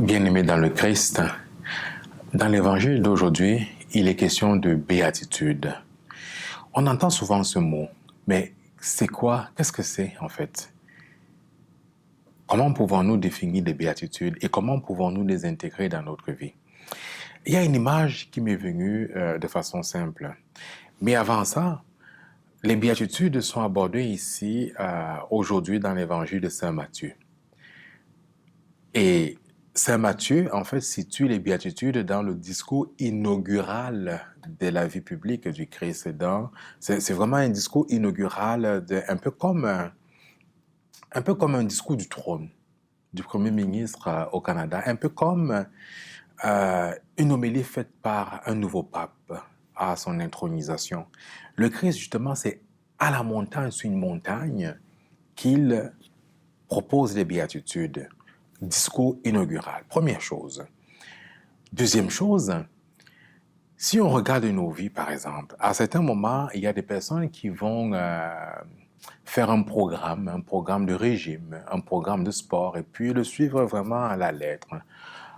Bien-aimés dans le Christ, dans l'évangile d'aujourd'hui, il est question de béatitude. On entend souvent ce mot, mais c'est quoi? Qu'est-ce que c'est en fait? Comment pouvons-nous définir les béatitudes et comment pouvons-nous les intégrer dans notre vie? Il y a une image qui m'est venue de façon simple. Mais avant ça, les béatitudes sont abordées ici aujourd'hui dans l'évangile de Saint Matthieu. Et Saint Matthieu, en fait, situe les béatitudes dans le discours inaugural de la vie publique du Christ. C'est vraiment un discours inaugural, un peu comme un discours du trône du Premier ministre au Canada, un peu comme une homélie faite par un nouveau pape à son intronisation. Le Christ, justement, c'est à la montagne, sur une montagne, qu'il propose les béatitudes. Discours inaugural, première chose. Deuxième chose, si on regarde nos vies, par exemple, à certains moments, il y a des personnes qui vont faire un programme de régime, un programme de sport, et puis le suivre vraiment à la lettre.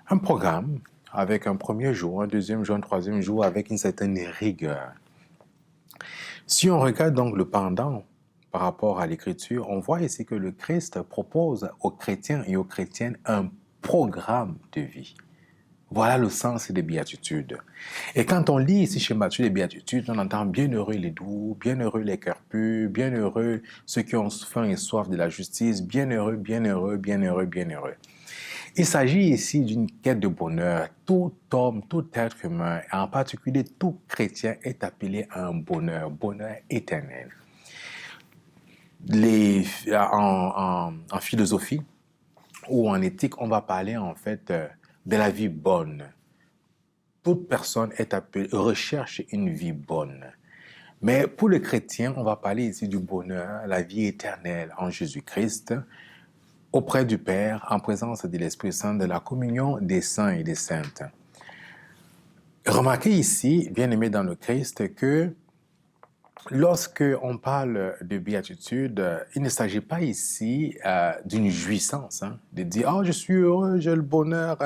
Un programme avec un premier jour, un deuxième jour, un troisième jour, avec une certaine rigueur. Si on regarde donc le pendant par rapport à l'Écriture, on voit ici que le Christ propose aux chrétiens et aux chrétiennes un programme de vie. Voilà le sens des béatitudes. Et quand on lit ici chez Matthieu les béatitudes, on entend bienheureux les doux, bienheureux les cœurs purs, bienheureux ceux qui ont faim et soif de la justice, bienheureux, bienheureux, bienheureux, bienheureux. Il s'agit ici d'une quête de bonheur. Tout homme, tout être humain, et en particulier tout chrétien, est appelé à un bonheur éternel. En philosophie ou en éthique, on va parler en fait de la vie bonne. Toute personne est appelée, recherche une vie bonne. Mais pour le chrétien, on va parler ici du bonheur, la vie éternelle en Jésus-Christ, auprès du Père, en présence de l'Esprit Saint, de la communion des saints et des saintes. Remarquez ici, bien-aimés dans le Christ, que lorsque on parle de béatitude, il ne s'agit pas ici d'une jouissance, de dire « Oh, je suis heureux, j'ai le bonheur,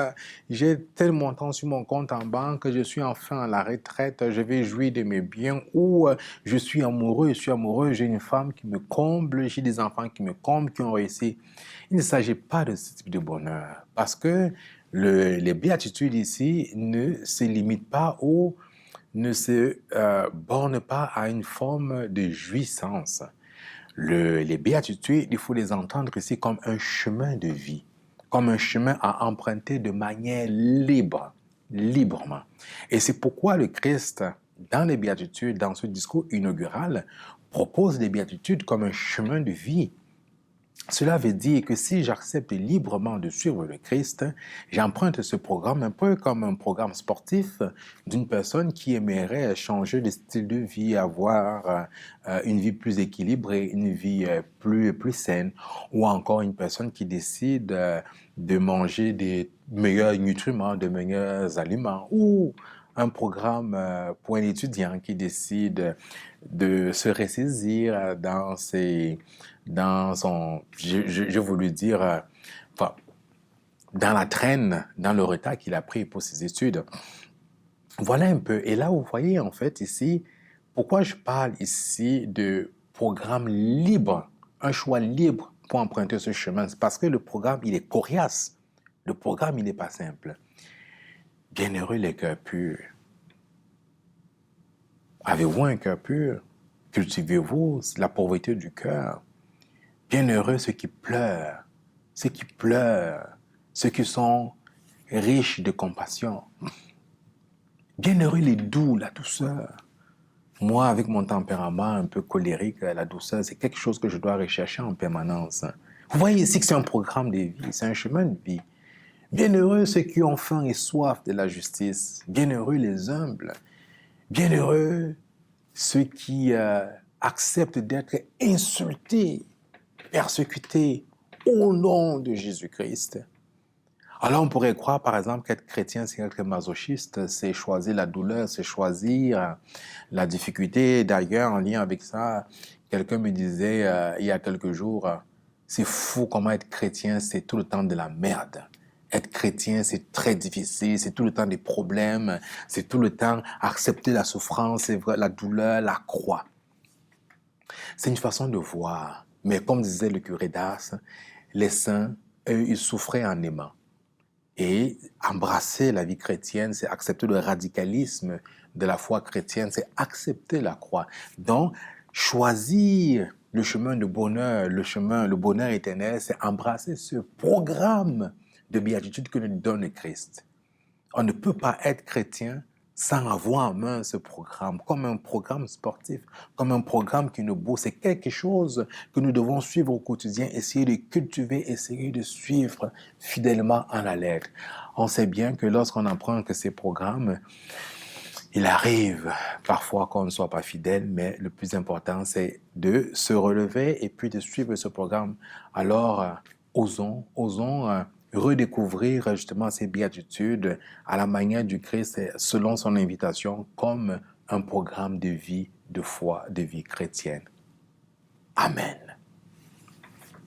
j'ai tel montant sur mon compte en banque, je suis enfin à la retraite, je vais jouir de mes biens » ou je suis amoureux, j'ai une femme qui me comble, j'ai des enfants qui me comblent, qui ont réussi ». Il ne s'agit pas de ce type de bonheur parce que les béatitudes ici ne se limitent pas ne se borne pas à une forme de jouissance. Les béatitudes, il faut les entendre ici comme un chemin de vie, comme un chemin à emprunter de manière librement. Et c'est pourquoi le Christ, dans les béatitudes, dans ce discours inaugural, propose les béatitudes comme un chemin de vie. Cela veut dire que si j'accepte librement de suivre le Christ, j'emprunte ce programme un peu comme un programme sportif d'une personne qui aimerait changer de style de vie, avoir une vie plus équilibrée, une vie plus saine, ou encore une personne qui décide de manger des meilleurs nutriments, de meilleurs aliments, ou un programme pour un étudiant qui décide de se ressaisir je voulais dire, dans la traîne, dans le retard qu'il a pris pour ses études. Voilà un peu. Et là, vous voyez, en fait, ici, pourquoi je parle ici de programme libre, un choix libre pour emprunter ce chemin. C'est parce que le programme, il est coriace. Le programme, il n'est pas simple. Bienheureux les cœurs purs. Avez-vous un cœur pur? Cultivez-vous la pauvreté du cœur. Bienheureux ceux qui pleurent, ceux qui sont riches de compassion. Bienheureux les doux, la douceur. Moi, avec mon tempérament un peu colérique, la douceur, c'est quelque chose que je dois rechercher en permanence. Vous voyez ici que c'est un programme de vie, c'est un chemin de vie. Bienheureux ceux qui ont faim et soif de la justice. Bienheureux les humbles. Bienheureux ceux qui acceptent d'être insultés, persécutés au nom de Jésus-Christ. Alors on pourrait croire par exemple qu'être chrétien c'est être masochiste, c'est choisir la douleur, c'est choisir la difficulté. D'ailleurs en lien avec ça, quelqu'un me disait il y a quelques jours, c'est fou comment être chrétien c'est tout le temps de la merde. être chrétien, c'est très difficile, c'est tout le temps des problèmes, c'est tout le temps accepter la souffrance, la douleur, la croix. C'est une façon de voir. Mais comme disait le curé d'Ars, les saints, eux, ils souffraient en aimant. Et embrasser la vie chrétienne, c'est accepter le radicalisme de la foi chrétienne, c'est accepter la croix. Donc, choisir le chemin de bonheur, le bonheur éternel, c'est embrasser ce programme de béatitude que nous donne le Christ. On ne peut pas être chrétien sans avoir en main ce programme, comme un programme sportif, comme un programme qui nous booste. C'est quelque chose que nous devons suivre au quotidien, essayer de cultiver, essayer de suivre fidèlement en la lettre. On sait bien que lorsqu'on apprend que ces programmes, il arrive parfois qu'on ne soit pas fidèle, mais le plus important, c'est de se relever et puis de suivre ce programme. Alors, osons redécouvrir justement ces béatitudes à la manière du Christ, selon son invitation, comme un programme de vie, de foi, de vie chrétienne. Amen.